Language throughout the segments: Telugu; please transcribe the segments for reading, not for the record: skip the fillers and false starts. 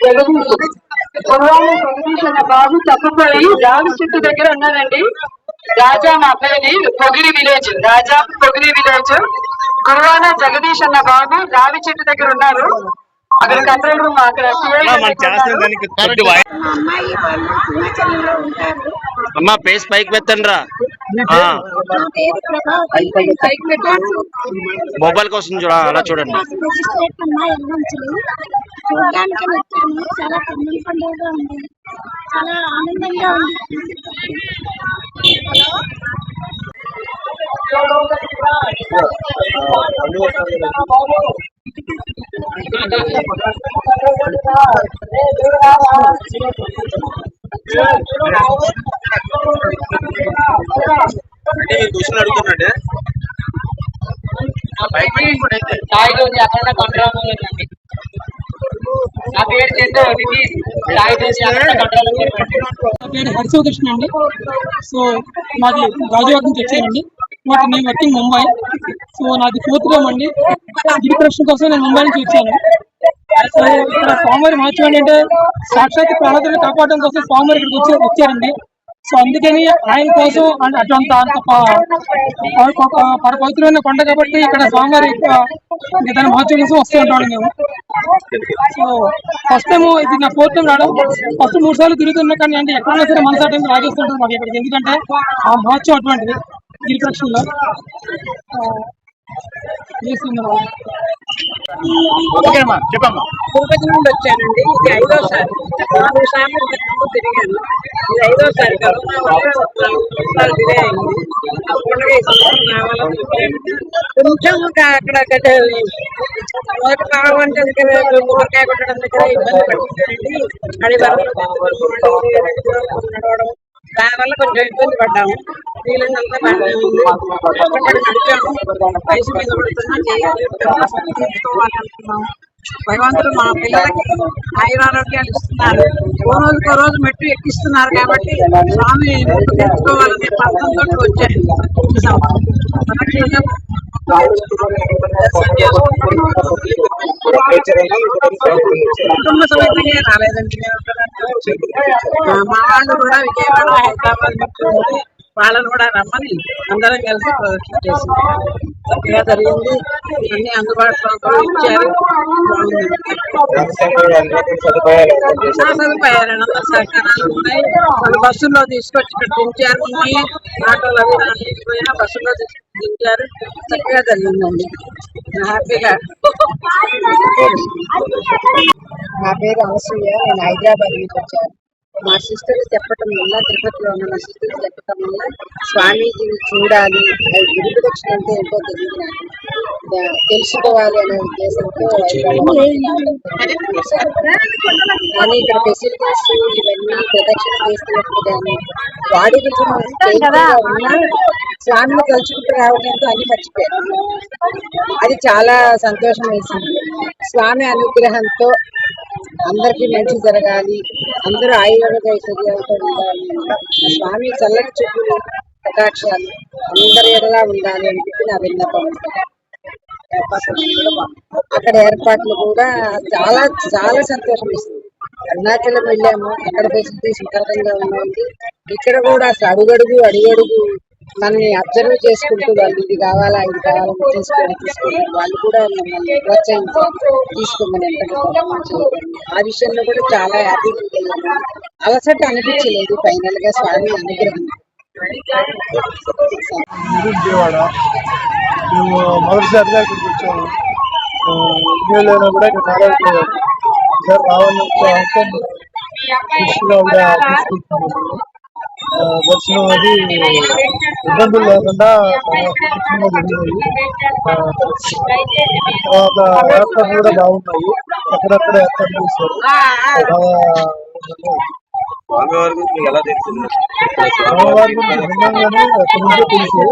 జగదీష్ జగదీష్ అన్న బాబు తప్పుపడి రావి చెట్టు దగ్గర ఉన్నారండి. రాజా మా అబ్బాయిది పొగిరి విలేజ్, రాజా పొగిరి విలేజ్. కుర్వాన జగదీష్ అన్న బాబు రావి చెట్టు దగ్గర ఉన్నారు. అక్కడ కంట్రోల్ రూమ్ అక్కడ అమ్మా పేస్ పైకి పెట్టండి రా. మొబైల్ కోసం చూడ అలా చూడండి. చూడడానికి వచ్చాను. చాలా కన్నుల పండుగగా ఉంది, చాలా ఆనందంగా ఉంది. క్వశ్చన్ అడుగుతున్నాండి. నా పేరు హరిశివకృష్ణ అండి. సో మాది గాజువాక నుంచి వచ్చానండి. నేను వర్కింగ్ ముంబై. సో నాది 4th టైం అండి. గిరి ప్రదర్శన కోసం నేను ముంబై నుంచి వచ్చాను. సో ఇక్కడ స్వామివారి మహత్వం అంటే సాక్షాత్ ప్రాణాలను కాపాడడం కోసం స్వామివారి ఇక్కడికి వచ్చారండి. సో అందుకని ఆయన కోసం అట్లంత అంత పవిత్రమైన కొండ కాబట్టి ఇక్కడ స్వామివారి దాని మహత్వం కోసం వస్తూ ఉంటాం మేము. సో ఫస్ట్ టైం ఇది నా 4th టైం రావడం. ఫస్ట్ 3 సార్లు తిరుగుతున్నా కానీ అంటే ఎక్కడైనా సరే మనసు టైం రాజేస్తుంటారు మాకు ఇక్కడికి. ఎందుకంటే ఆ మహత్వం అటువంటిది గిరి ప్రదక్షిణలో తిరుపతి నుండి వచ్చానండి. ఇది 5వసారి. 4 సార్లు తిరిగాను. ఇది 5వసారి. కరోనా వల్ల 4 సార్లు డిలే అయింది. తప్పకుండా రావాలని కొంచెం అక్కడ మొదటి భాగం అంటే కొబ్బరికాయ కొట్టడం దగ్గర ఇబ్బంది పడుతుందండి. నడవడం దానివల్ల కొంచెం ఇబ్బంది పడ్డాము. వీళ్ళంతా కష్టపడి నడిచాము. వయసు మీద పడుతున్నాం, చేయాలనుకున్నాము. భగవంతుడు మా పిల్లలకి ఆయురారోగ్యాలు ఇస్తున్నారు. ఓ రోజు మెట్టు ఎక్కిస్తున్నారు కాబట్టి స్వామి తెచ్చుకోవాలనే ప్రాంతంతో వచ్చాను. కుటుంబ సమేతంగా రాలేదండి. మా వాళ్ళు కూడా విజయవాడ, హైదరాబాద్ మెట్టు వాళ్ళని కూడా రమ్మని అందరం కలిసి ప్రదర్శన చేసింది. చక్కగా జరిగింది. అన్ని అందుబాటులో ఇచ్చారు. సదుపాయాలు అందరూ సహకారాలు ఉన్నాయి. వాళ్ళు బస్సుల్లో తీసుకొచ్చి ఇక్కడ దించారు. ఉన్నాయి ఆటోలు అవి రాలేకపోయినా బస్సుల్లో దించారు. చక్కగా జరిగిందండి. హ్యాపీగా. నా పేరు అనసూయ. నేను హైదరాబాద్ నుంచి వచ్చాను. మా సిస్టర్ చెప్పటం వల్ల, తిరుపతిలో ఉన్న మా సిస్టర్ చెప్పటం వల్ల స్వామీజీని చూడాలి, గిరి ప్రదక్షిణ అంటే ఏంటో తెలియదు నాకు, తెలుసుకోవాలి అనే ఉద్దేశంతో కానీ ఇక్కడ ఫెసిలిటీస్ ఇవన్నీ ప్రదక్షిణ చేస్తున్నట్టు కానీ బాడీ ఉన్నా స్వామిని తలుచుకుంటూ రావడంతో అన్ని మర్చిపోయారు. అది చాలా సంతోషం వేసింది. స్వామి అనుగ్రహంతో అందరికీ మంచి జరగాలి, అందరూ ఐశ్వర్యాలతో ఉండాలి, స్వామి చల్లటి చూపులు కటాక్షాలు అందరి ఎడలా ఉండాలి అని చెప్పి నా విన్నపం. అక్కడ ఏర్పాట్లు కూడా చాలా చాలా సంతోషం ఇస్తుంది. అరుణాచలం వెళ్ళాము, అక్కడ ఫెసిలిటీస్ విపరీతంగా ఉన్నాయి. ఇక్కడ కూడా అడుగడుగు మనల్ని అబ్జర్వ్ చేసుకుంటూ వాళ్ళు ఇది కావాలా తీసుకోండి వాళ్ళు కూడా మమ్మల్ని ప్రోత్సహించారు, తీసుకోమని ఆ విషయంలో కూడా చాలా హ్యాపీగా వెళ్ళాము. అలసట అనిపించలేదు. ఫైనల్ గా స్వామి అనుగ్రహం. విజయవాడ మేము మొదటిసారిగా ఇక్కడికి వచ్చాము. ఇండియాలో కూడా ఇక్కడ మాట్లాడుతున్నాం సార్ రావాలని తీసుకుంటున్నాము. దర్శనం అది ఇబ్బందులు లేకుండా జరిగినాయి. తర్వాత ఏర్పాట్లు కూడా బాగున్నాయి. అక్కడక్కడ ఏర్పాటు చేశారు. స్వామివారి గురించి ఎలా తెలుస్తుంది? స్వామివారి గురించి విన్నాగానే అక్కడి నుంచే తెలుసు.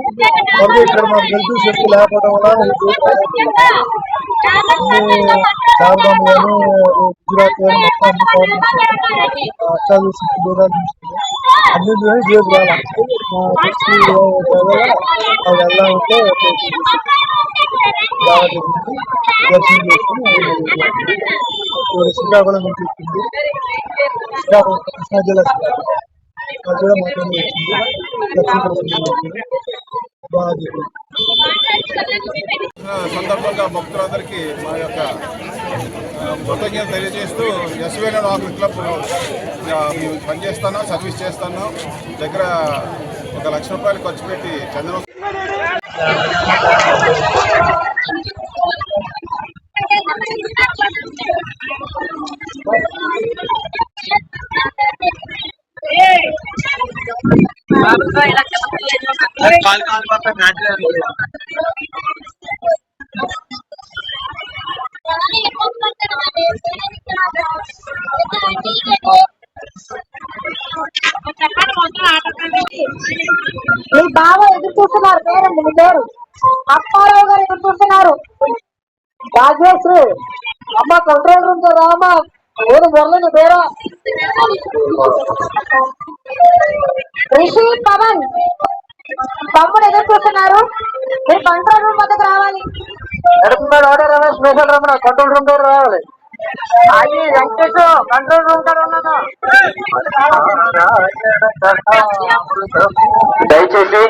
మరి ఇక్కడ మాకు తెలుసు శక్తి లేకపోవడం వల్ల శారదాం కానీ గుజరాత్ కానీ మొత్తం అన్ని కవర్ చేశారు. అష్టాలు శక్తి దూరాలు తీసుకున్నాం. అన్నింటినీ రేపు రావాలి అది ఎలా ఉంటే బాగా జరిగింది. దర్శనం చేసుకుని శ్రీకాకుళం నుంచి వచ్చింది. శ్రీకాకుళం కృష్ణా జిల్లా అది కూడా మాత్రమే వచ్చింది. దర్శనం బాగా జరిగింది. సందర్భంగా భక్తులందరికీ మా యొక్క కృతజ్ఞత తెలియజేస్తూ ఎస్వీఎన్ ఆఫీస్ క్లబ్ మేము పనిచేస్తాను, సర్వీస్ చేస్తాను. దగ్గర ₹1,00,000 ఖర్చు పెట్టి చంద్రబాబు మీ బావ ఎదురు చూస్తున్నారు. పేరండి మీ పేరు? అప్పారావు గారు ఎదురు చూస్తున్నారు. రాజేశ్వరి అమ్మ కంట్రోల్ రూమ్ తో రామా ఓడు మొదలని పేరా రిషి పవన్ తమ్ముడు ఎదురు చూస్తున్నారు. మీరు కంట్రోల్ రూమ్ వద్దకు రావాలి. Order special room control room దగ్గర రావాలి. అది వెంకటేష్ కంట్రోల్ రూమ్ కాడ ఉన్నదా? దయచేసి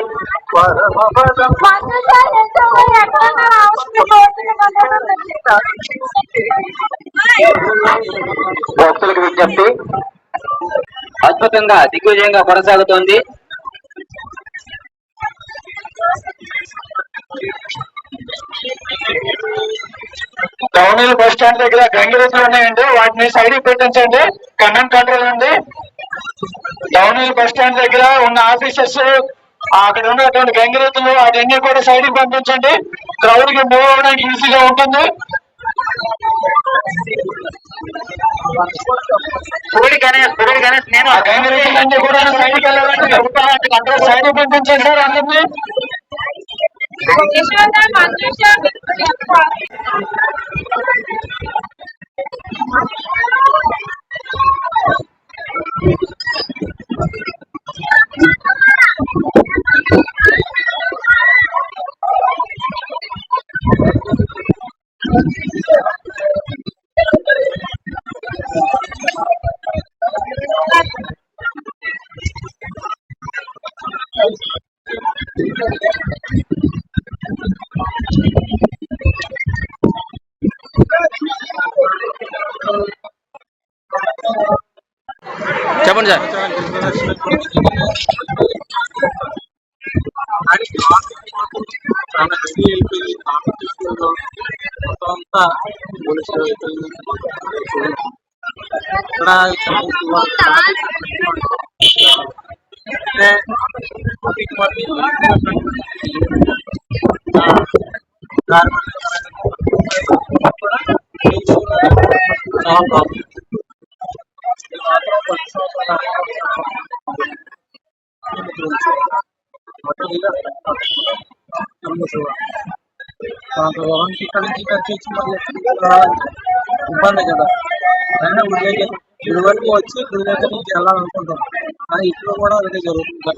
భక్తులకు విజ్ఞప్తి, అద్భుతంగా దిగ్విజయంగా కొనసాగుతోంది. టౌన్ బస్ స్టాండ్ దగ్గర గంగిరెద్దులు ఉన్నాయండి, వాటిని సైడ్ పెట్టించండి. కమాండ్ కంట్రోల్ ఉంది. టౌన్ బస్ స్టాండ్ దగ్గర ఉన్న ఆఫీసర్స్, అక్కడ ఉన్నటువంటి గంగిరెద్దులు అవన్నీ కూడా సైడ్ కి పంపించండి. క్రౌడ్ కి మూవ్ అవడానికి ఈజీగా ఉంటుంది. నేను గంగిరెద్దులన్నీ కూడా సైడ్ కి వెళ్ళాలంటే కంట్రోల్ సైడ్ పంపించండి సార్ అందరినీ. చెప్పండి సార్. ఇక్కడ నుంచి ఇబ్బంది కదా, అయినా గుడి వరకు వచ్చి గుడి దగ్గర నుంచి వెళ్ళాలనుకుంటాం. కానీ ఇప్పుడు కూడా అదే జరుగుతుంది.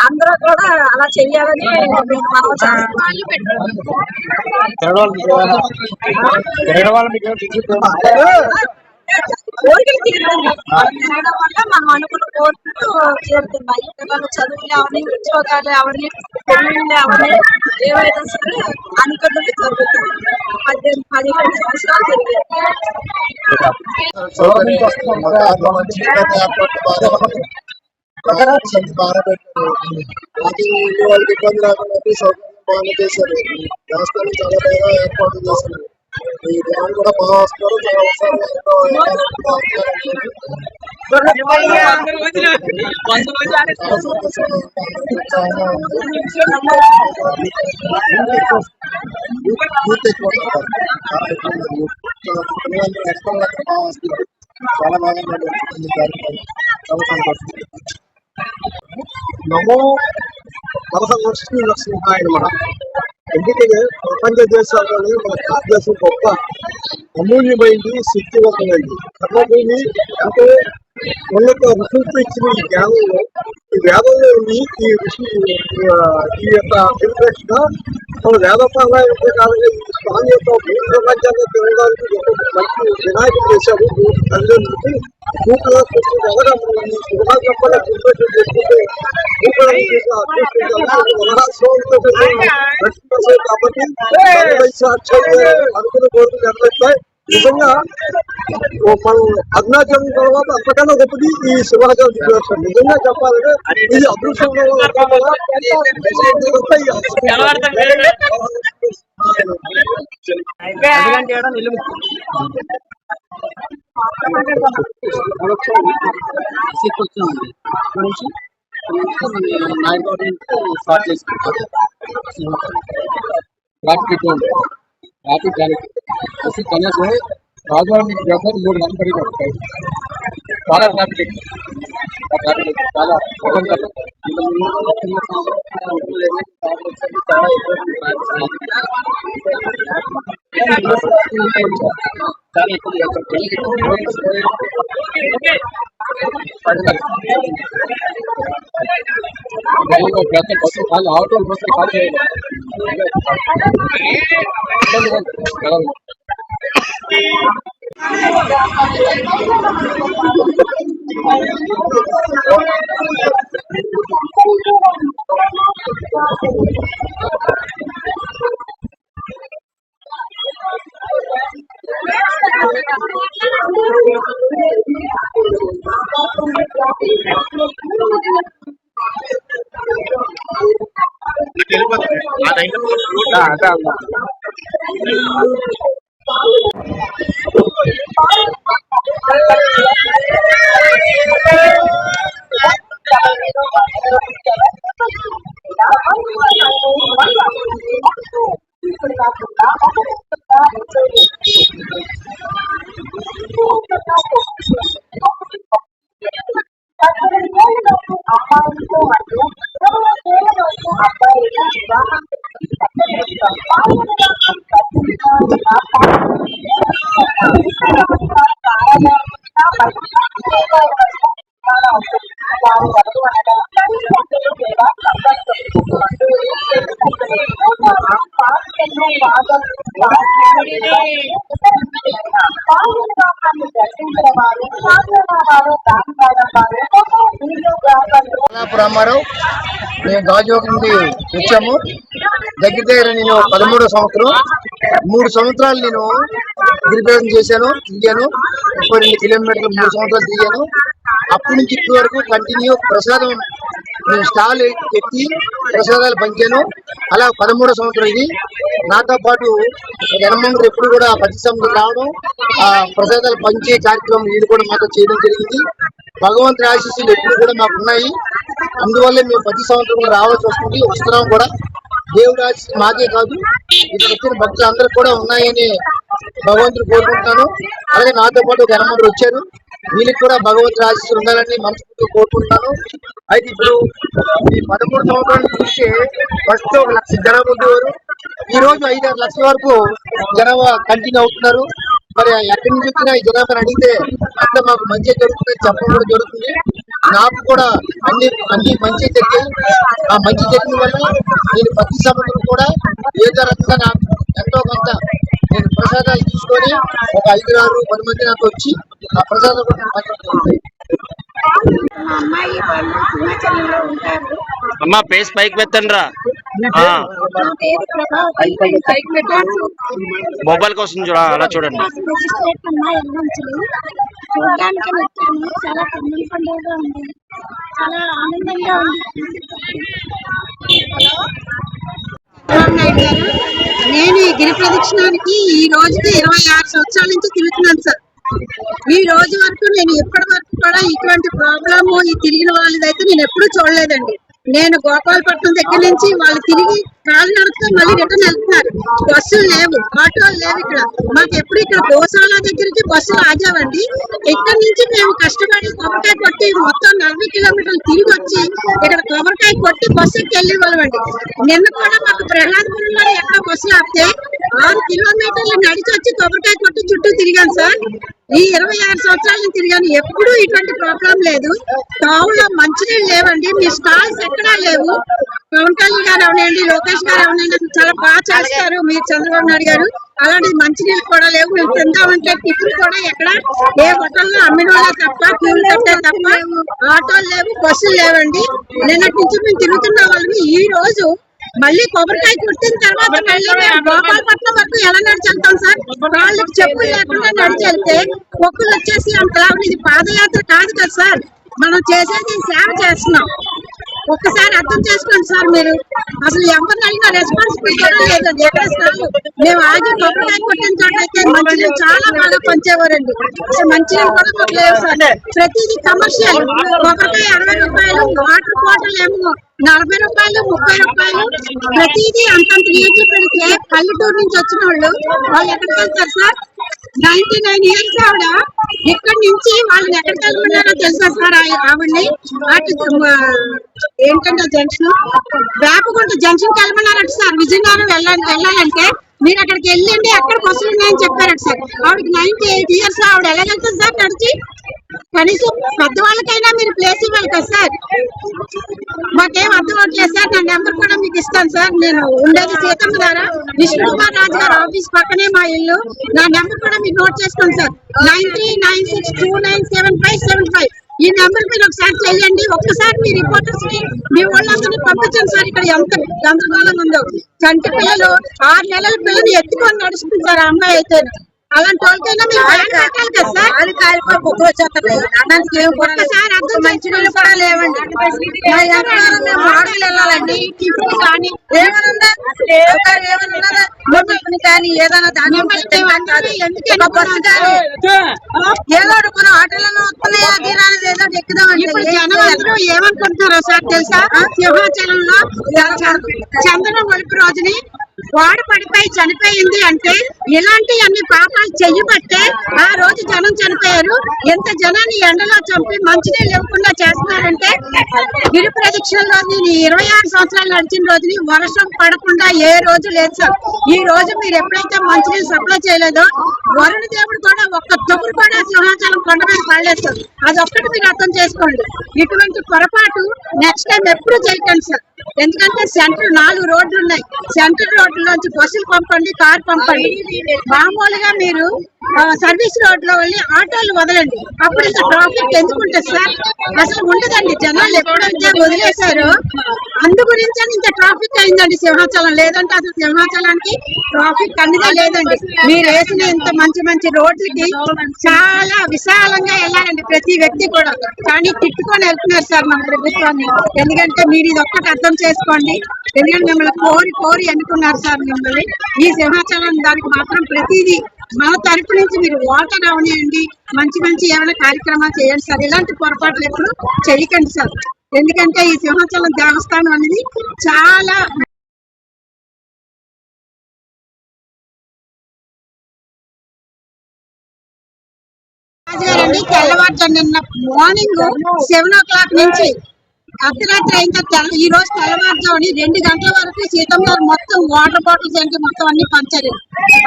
అందరూ కూడా అలా చెయ్యాలని కోరికలు తీరడం వల్ల మనం అనుకున్న కోరికలు చేరుతున్నాయి. పిల్లలు చదువులు అవన్నీ, ఉద్యోగాలు అవన్నీ, పెళ్ళిళ్ళు అవన్నీ ఏవైనా సరే అనుకున్నవి జరుగుతుంది. 15 సంవత్సరాలు జరిగాయి. బాగా పెట్టారు. అది వాళ్ళకి ఇబ్బంది రాకుండా సౌకర్యం బాగా చేశారు. వ్యవస్థలు చాలా బాగా ఏర్పాటు చేశారు. ఈ దేవుడు కూడా బాగా వస్తారు. చాలా బాగా చాలా సంతోషం. నమో నరసింహ నరసింహాయ నమః. ఎందుకంటే ప్రపంచ దేశాల్లోనే మన భారతదేశం గొప్ప అమూల్యమైంది, శక్తివంతమైంది. కర్మభూమి అంటే ఉన్నత ఋషులతో ఇచ్చిన ఈ జ్ఞానంలో ఈ వేదంలో ఈ ఋషి ఈ యొక్క పరిరక్షణ మన వేదపారాయణ ప్రకారంగా ఈ స్వామి యొక్క భూమి ప్రపంచాన్ని తిరగడానికి మంచి వినాయకుడు చేశారు తల్లిదండ్రులకి కూతురు కూతురు ఎవరు శుభాగంపల కూతురు చేసుకుంటే కాబట్టి అనుకున్న కోరికలు నెరవేర్తాయి. నిజంగా మనం అరుణాచలం తర్వాత అంతకన్నా గొప్పది ఈ శివాజల్ దిగ్గదర్శనం. నిజంగా చెప్పాలంటే ఇది అదృష్టంలో राजवाड़ा में व्यापार 3 लाख करीब है 12 लाख చాలా ఆటోలు వస్తే ఖాళీ రామారావు మేము గాజువాక నుండి వచ్చాము. దగ్గర నేను 13వ సంవత్సరం 3 సంవత్సరాలు నేను గిరిప్రదక్షిణ చేశాను, తిరిగాను. 32 కిలోమీటర్లు 3 సంవత్సరాలు తిరిగాను. అప్పటి నుంచి ఇప్పటి వరకు కంటిన్యూ ప్రసాదం నేను స్టాల్ ఎత్తి ప్రసాదాలు పంచాను. అలా 13వ సంవత్సరం ఇది. నాతో పాటు జనమందరూ ఎప్పుడు కూడా ప్రతి సంవత్సరం రావడం, ఆ ప్రసాదాలు పంచే కార్యక్రమం వీళ్ళు కూడా మాతో చేయడం జరిగింది. భగవంతుని ఆశీస్సులు ఎప్పుడు కూడా మాకు ఉన్నాయి. అందువల్ల మేము ప్రతి సంవత్సరం కూడా రావాల్సి వస్తుంది, వస్తున్నాం కూడా. దేవుడి ఆశీస్సులు మాకే కాదు, ఇక్కడ వచ్చిన భక్తులు అందరికి కూడా ఉన్నాయని భగవంతుడు కోరుకుంటున్నాను. అలాగే నాతో పాటు జనమందరూ వచ్చారు, వీళ్ళకి కూడా భగవంతుడి ఆశీస్సులు ఉండాలని మనస్ఫూర్తిగా కోరుకుంటున్నాను. అయితే ఇప్పుడు ఈ 13 సంవత్సరాలు చూస్తే ఫస్ట్ 1 లక్ష జనాభా ఉండేవారు, ఈ రోజు 5-6 లక్షల వరకు జనాభా కంటిన్యూ అవుతున్నారు. మరి ఎక్కడి నుంచి వచ్చినా ఈ జనాభాని అడిగితే అంతా మాకు మంచి జరుగుతుందని చెప్పడం కూడా జరుగుతుంది. నాకు కూడా అన్ని మంచి జరిగాయి. ఆ మంచి జరిగిన వల్ల నేను ప్రతి సంవత్సరం కూడా ఏదో రకంగా నాకు ఎంతో కొంత నేను ప్రసాదాలు తీసుకొని ఒక 5-6-10 మంది నాకు వచ్చి ఆ ప్రసాదం కూడా మాట్లాడుతున్నాను. మా అమ్మాయి వాళ్ళు హిమాచలంలో ఉంటారు. అమ్మా పేస్ పైకి పెట్టండి రా. నా పేరు ప్రభావతి. పైకి పెట్టాను. మొబైల్ కోసం చూడ అలా చూడండి. రిజిస్ట్రేట్ అమ్మా ఎల్లంచులు చూడడానికి వచ్చాను. చాలా కన్నుల పండుగగా ఉంది, చాలా ఆనందంగా ఉంది. నేను ఈ గిరి ప్రదక్షిణానికి ఈ రోజుకి 26 సంవత్సరాల నుంచి తిరుగుతున్నాను సార్. ఈ రోజు వరకు నేను ఎప్పటి వరకు కూడా ఇటువంటి ప్రాబ్లము ఈ తిరిగిన వాళ్ళదైతే నేను ఎప్పుడూ చూడలేదండి. నేను గోపాలపట్నం దగ్గర నుంచి వాళ్ళు తిరిగి కాలు నడుస్తూ మళ్ళీ రిటర్న్ వెళ్తున్నారు. బస్సులు లేవు, ఆటోలు లేవు. ఇక్కడ మాకు ఎప్పుడు ఇక్కడ గోశాల దగ్గరికి బస్సులు ఆగావండి. ఇక్కడ నుంచి మేము కష్టపడి కొబ్బరికాయ కొట్టి మొత్తం 40 కిలోమీటర్లు తిరిగి వచ్చి ఇక్కడ కొబ్బరికాయ కొట్టి బస్సుకి వెళ్ళే వాళ్ళమండి. నిన్న కూడా మాకు ప్రహ్లాదపురంలో ఎక్కడ బస్సులు ఆపితే 6 కిలోమీటర్లు నడిచి వచ్చి కొబ్బరికాయ కొట్టి చుట్టూ తిరిగాను సార్. ఈ 26 సంవత్సరాల నుంచి తిరిగాను, ఎప్పుడు ఇటువంటి ప్రాబ్లం లేదు. తావులో మంచినీళ్ళు లేవండి, మీ స్టాల్స్ ఎక్కడా లేవు. పవన్ కళ్యాణ్ గారు అవనండి, లోకేష్ గారు అవనండి, అసలు చాలా బాగా చేస్తారు మీరు చంద్రబాబు నాయుడు గారు. అలాంటి మంచినీళ్ళు కూడా లేవు. మేము తిందామంటే టిఫిన్ కూడా ఎక్కడ ఏ హోటల్లో అమ్మిన వాళ్ళే తప్ప, క్యూలు కట్టే తప్ప ఆటోలు లేవు, బస్సులు లేవండి. నిన్నటి నుంచి మేము తిరుగుతున్న వాళ్ళని. ఈ రోజు మళ్ళీ కొబ్బరికాయ కుట్టిన తర్వాత మళ్ళీ మేము గోపాలపట్నం వరకు ఎలా నడిచెళ్తాం సార్? వాళ్ళకి చెప్పులు లేకుండా నడిచెళ్తే ఒక్కలు వచ్చేసి అంతలా ఇది పాదయాత్ర కాదు కదా సార్. మనం చేసేది సేవ చేస్తున్నాం. ఒక్కసారి అర్థం చేసుకోండి సార్. మీరు అసలు ఎవరిని అడిగినా రెస్పాన్సిబిలిటీ లేదండి. ఎక్కడ స్థాయి మేము ఆగి కొబ్బరికాయ కొట్టిన చోట అయితే మంచినీళ్ళు చాలా బాగా పంచేవారండి. అసలు మంచినీళ్ళు కూడా మాకు లేవు సార్. ప్రతిదీ కమర్షియల్. కొబ్బరికాయ 60 రూపాయలు, వాటర్ బాటిల్ ఏమో 40 రూపాయలు, 30 రూపాయలు. ప్రతిదీ అంతంత రేట్లు పెడితే పల్లెటూరు నుంచి వచ్చిన వాళ్ళు ఎక్కడికి వెళ్తారు సార్? 99 ఇయర్స్ ఆవిడ ఇక్కడి నుంచి వాళ్ళని ఎక్కడికి వెళ్ళమన్నారో తెలుసా సార్? ఆవిడ్ని అటు ఏంటంటే జంక్షన్, వేపగుంట జంక్షన్ కి వెళ్ళమన్నారట సార్. విజయనగరం వెళ్ళాలంటే మీరు అక్కడికి వెళ్ళండి, అక్కడ బస్సులు ఉన్నాయని చెప్పారట సార్. ఆవిడకి 98 ఇయర్స్. ఆవిడ ఎలాగెళ్తుంది సార్ నడిచి? కనీసం పెద్దవాళ్ళకైనా మీరు ప్లేస్ ఇవ్వాలి కదా సార్. మాకేం అర్థం అవట్లేదు సార్. నా నెంబర్ కూడా మీకు ఇస్తాను సార్. నేను ఉండేది సీతమ్మ ద్వారా విష్ణు కుమార్ రాజు గారు ఆఫీస్ పక్కనే మా ఇల్లు. నా నెంబర్ కూడా మీరు నోట్ చేసుకోండి సార్. 9396297575. ఈ నెంబర్ మీరు ఒకసారి చెయ్యండి. ఒక్కసారి మీ రిపోర్టర్స్ ని, మీ వాళ్ళందరినీ పంపించండి సార్. ఇక్కడ ఎంత గందరగోళం ఉందో. చంటి పిల్లలు 6 నెలల పిల్లలు ఎత్తుకొని నడుస్తుంది సార్. ఆ అమ్మాయి అయితే అలాంటి వాళ్ళకైనా మీరు పెట్టాలి కదా సార్. ఒక్కసారి అర్థం మంచినీళ్ళు కూడా లేవండి. వెళ్ళాలండి టిఫిన్ కానీ ఏమన్నా కానీ ఏదైనా ధాన్యం బస్సు కానీ ఏదో మనం ఆటోలను వస్తున్నాయా తీరాలి ఏదో ఎక్కుదామండి. ఇప్పుడు జనం అందరూ ఏమనుకుంటున్నారో సార్ తెలుసా? సింహాచలంలో చందనం ఒలిపి రోజుని వాడ పడిపోయి చనిపోయింది అంటే ఇలాంటి అన్ని పాపాలు చెయ్యబట్టే ఆ రోజు జనం చనిపోయారు. ఎంత జనాన్ని ఎండలో చంపి మంచినీళ్ళు ఇవ్వకుండా చేస్తున్నారంటే గిరి ప్రదక్షిణలో నేను 26 సంవత్సరాలు నడిచిన రోజుని వర్షం పడకుండా ఏ రోజు లేదు సార్. ఈ రోజు మీరు ఎప్పుడైతే మంచినీళ్ళు సప్లై చేయలేదో వరుణ దేవుడు కూడా ఒక్క తొమ్మిది కూడా సింహాచలం కొండ మీద పడలేదు సార్. అదొక్కటి మీరు అర్థం చేసుకోండి. ఇటువంటి పొరపాటు నెక్స్ట్ టైం ఎప్పుడు చేయకండి సార్. ఎందుకంటే సెంటర్ 4 రోడ్లు ఉన్నాయి. సెంటర్ రోడ్లోంచి బస్సులు పంపండి, కార్ పంపండి. మామూలుగా మీరు సర్వీస్ రోడ్ లో వెళ్ళి ఆటోలు వదలండి. అప్పుడు ఇంత ట్రాఫిక్ ఎందుకు ఉంటుంది సార్? అసలు ఉండదండి. జనాలు ఎప్పుడైతే వదిలేశారో అందు గురించి ఇంత ట్రాఫిక్ అయిందండి సింహాచలం. లేదంటే అసలు సింహాచలానికి ట్రాఫిక్ అనేది లేదండి. మీరు వేసిన ఇంత మంచి మంచి రోడ్లకి చాలా విశాలంగా వెళ్ళాలండి ప్రతి వ్యక్తి కూడా. కానీ తిట్టుకొని వెళ్తున్నారు సార్ మన ప్రభుత్వాన్ని. ఎందుకంటే మీరు ఇది ఒక్కటి అర్థం చేసుకోండి. ఎందుకంటే మిమ్మల్ని కోరి ఎన్నుకున్నారు సార్ మిమ్మల్ని. ఈ సింహాచలం దానికి మాత్రం ప్రతిదీ మన తరపు నుంచి మీరు వాటర్ అవనియండి, మంచి మంచి ఏమైనా కార్యక్రమాలు చేయండి సార్. ఇలాంటి పొరపాట్లు ఎప్పుడు చేయకండి సార్. ఎందుకంటే ఈ సింహాచలం దేవస్థానం అనేది చాలా రాజుగారండి. తెల్లవారుజాము నిన్న మార్నింగ్ 7 o'clock నుంచి అర్ధరాత్రి అయిన ఈ రోజు తెల్లవారుజాముని 2 గంటల వరకు సీతమ్మ గారు మొత్తం వాటర్ బాటిల్స్ ఏంటి మొత్తం అన్ని పంచారు.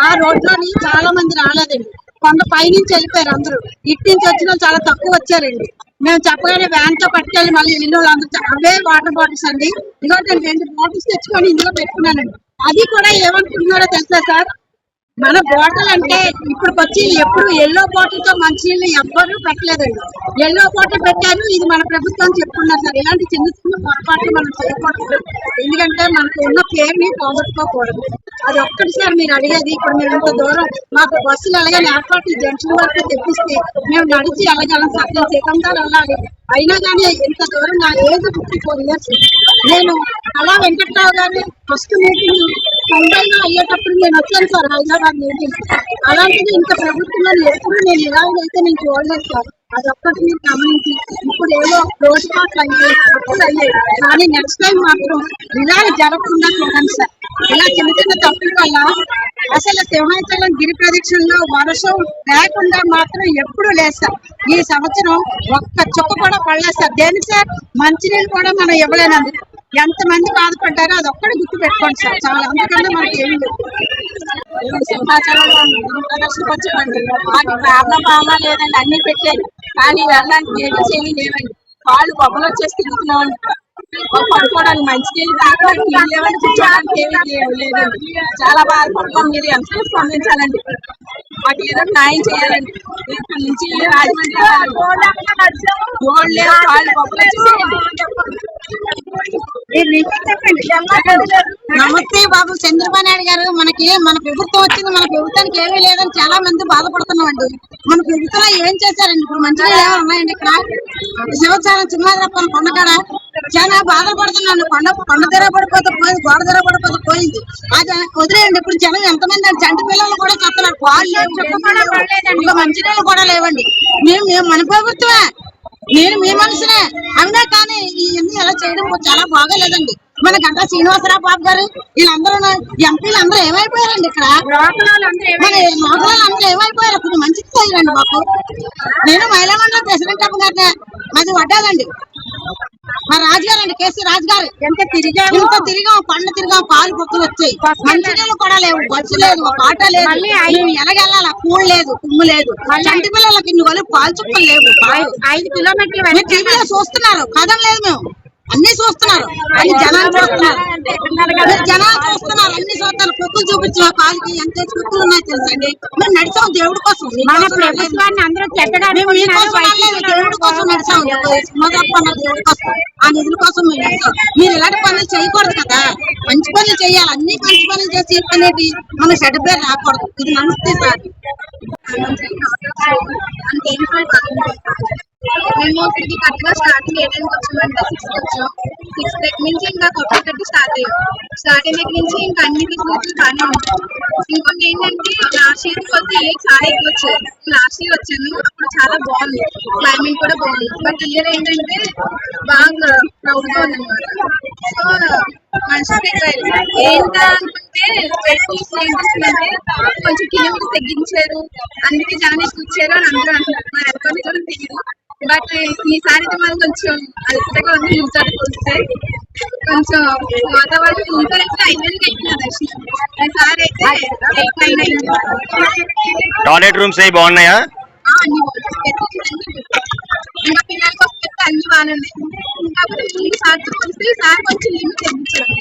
ఆ రోడ్లోని చాలా మంది రాలేదండి. కొండ పైనుంచి వెళ్ళిపోయారు అందరూ. ఇటు నుంచి వచ్చిన చాలా తక్కువ వచ్చారండి. మేము చెప్పగానే వ్యాన్ తో పట్టుకెళ్ళి మళ్ళీ ఇల్లు అందరూ అవే వాటర్ బాటిల్స్ అండి. ఇదిగో నేను 2 బాటిల్స్ తెచ్చుకొని ఇందులో పెట్టుకున్నానండి. అది కూడా ఏమనుకుంటున్నారో తెలుసా సార్? మన బాటిల్ అంటే ఇప్పటికొచ్చి ఎప్పుడు ఎల్లో బాటిల్ తో మంచినీళ్ళు ఎవ్వరూ పెట్టలేదండి. ఎల్లో బాటిల్ పెట్టారు. ఇది మన ప్రభుత్వం చెప్పుకున్నారు సార్. ఇలాంటి చిన్న చిన్న పొరపాట్లు మనం చేయకూడదు. ఎందుకంటే మనకు ఉన్న పేరుని పోగొట్టుకోకూడదు. అది ఒక్కటి సార్ మీరు అడిగేది. ఇప్పుడు మేము ఇంత దూరం మాకు బస్సులు అలాగే ఏర్పాటు జంక్షన్ వరకు తెప్పిస్తే మేము నడిచి వెళ్ళగలం సార్. నేను సీతంగా వెళ్ళాలి. అయినా కానీ ఇంత దూరం నా ఏజ్ 54 years. నేను అలా వెంకట్రావు గారిని ఫస్ట్ మీటింగ్ 90లో అయ్యేటప్పుడు నేను వచ్చాను సార్ హైదరాబాద్ మీటింగ్. అలాంటిది ఇంత ప్రభుత్వంలో ఎప్పుడు నేను ఇలాగైతే నేను చూడలేదు సార్. అదొక్కటి మీరు గమనించి ఇప్పుడు ఏదో రోజుపాట్లు అయ్యాయి, తప్పులు అయ్యాయి. కానీ నెక్స్ట్ టైం మాత్రం ఇలా జరగకుండా చూడండి సార్. ఇలా చిన్న చిన్న తప్పుల వల్ల అసలు సింహాచలం గిరి ప్రదక్షిణలో వర్షం లేకుండా మాత్రం ఎప్పుడు లేదు సార్. ఈ సంవత్సరం ఒక్క చుక్క కూడా పడలేదు సార్. దేనికి సార్? మంచినీళ్ళు కూడా మనం ఇవ్వలేనందుకు. ఎంతమంది బాధపడ్డారో అది ఒక్కడే గుర్తు పెట్టుకోండి సార్. చాలా అంతకన్నా మనకి ఏమి లేదు. సింహాచలంలో ప్రదర్శనకు వచ్చామండి. మాకు ప్రాబ్లం లేదండి, అన్ని పెట్టారు. కానీ వెళ్ళడానికి ఏమీ చేయని లేవండి. వాళ్ళు బొమ్మలు వచ్చేసి తిరుగుతున్నామండి. పడుకోవడానికి మంచినీళ్ళు తాగడానికి లేవండి, కూర్చోడానికి ఏమీ లేదండి. చాలా బాధపడతాం. మీరు ఎంత స్పందించాలండి, మాకు ఏదో న్యాయం చేయాలండి. ఇక్కడ నుంచి రాజమండ్రి రోడ్ లేదు, వాళ్ళు బొమ్మలు వచ్చేసేయండి. నమస్తే బాబు. చంద్రబాబు నాయుడు గారు, మన ప్రభుత్వం వచ్చింది, మన ప్రభుత్వానికి ఏమీ లేదని చాలా మంది బాధపడుతున్నామండి. మన ప్రభుత్వంలో ఏం చేశారండి? ఇప్పుడు మంచిగా ఏమైనా ఉన్నాయండి? ఇక్కడ శివచారం సింహాద్రప్పని కొండకాడ చాలా బాధలు పడుతున్నాను. కొండ ధర పడిపోతే పోయింది, గోడ ధర పడిపోతే పోయింది. అది వదిలేయండి. ఇప్పుడు జనం ఎంతమంది చంటి పిల్లలు కూడా చెప్తున్నారు. పాలు మంచినీళ్ళు కూడా లేవండి. మేము మన ప్రభుత్వమే, నేను మీ మనసునే అవునా. కానీ ఇవన్నీ ఎలా చేయడం చాలా బాగాలేదండి. మన గంటా శ్రీనివాసరావు బాబు గారు వీళ్ళందరూ ఎంపీలు అందరూ ఏమైపోయారండి? ఇక్కడ మన లోకల్ అందరూ ఏమైపోయారు? కొంచెం మంచిది చేయాలండి మాకు. నేను మహిళా మండలి ప్రెసిడెంట్ అమ్మ గారినే, మాది వడ్డాలండి. మా రాజుగారు అండి, కేసీ రాజు గారు. ఇంత తిరిగాం, పండ్లు తిరిగాం, పాలు పొక్కులు వచ్చాయి. మంచినీళ్ళు కూడా లేవు, బస్సు లేదు, ఒక ఆటో లేదు. మేము ఎలాగెళ్ళాలా? కూల్ లేదు, కుమ్ము లేదు. చంటి పిల్లలకి ఇన్ని వాళ్ళు పాలు చుక్కలు లేవు. 5 కిలోమీటర్లు టీవీలో చూస్తున్నారు, కథం లేదు. మేము అన్ని చూస్తున్నారు, అన్ని జనాలు చూస్తున్నారు, అన్ని చూస్తారు. కుక్కలు చూపించిన కాలుకి ఎంత కుక్కలు ఉన్నాయో తెలుసండి. మేము నడిచాం దేవుడి కోసం, దేవుడి కోసం నడిచాం. దేవుడి కోసం, ఆ నిధుల కోసం మేము నడిచాం. మీరు ఇలాంటి పనులు చేయకూడదు కదా, మంచి పనులు చేయాలి. అన్ని మంచి పనులు చేసి అనేది మన చెడ్డ పేరు రాకూడదు. ఇది నమస్తే సార్. మేము ఇక్కడికి కరెక్ట్గా స్టార్టింగ్ 8 వచ్చామంటే 6 వచ్చాం. 6 దగ్గర నుంచి ఇంకా కొత్త కట్టి స్టార్ట్ అయ్యాం. స్టార్టింగ్ దగ్గర నుంచి ఇంకా అన్ని ఫెసిలిటీస్ బాగానే ఉంటాయి. ఇంకోటి ఏంటంటే లాస్ట్ ఇయర్ కొద్ది చాలా ఎక్కువ వచ్చాయి. లాస్ట్ ఇయర్ వచ్చాను, అప్పుడు చాలా బాగుంది, క్లైమేట్ కూడా బాగుంది. బట్ ఇయర్ ఏంటంటే బాగా క్రౌడ్గా ఉందన్నమాట. సో మనుషులు ఏంటంటే ఏంటంటే కొంచెం కిలోమీటర్స్ తగ్గించారు, అందుకే జనం ఇచ్చారు అని అందరూ అంటున్నారు. మరి ఎంతమంది కూడా తెలియదు. బట్ ఈసారి మనం కొంచెం అలసటగా ఉంది. ముందు చూస్తే కొంచెం వాతావరణం ఇంకైతే 5 ఎక్కిన దర్శనం. ఈసారి అయితే 8, 9 టాయిలెట్ రూమ్స్ అవి బాగున్నాయా? అన్ని బాగున్నాయి. ఇంకా పిల్లలకి వస్తే అన్ని బాగానే ఉన్నాయి. కాకపోతే ముందు సార్ చూస్తే సార్ కొంచెం ఏమి తెప్పించారు.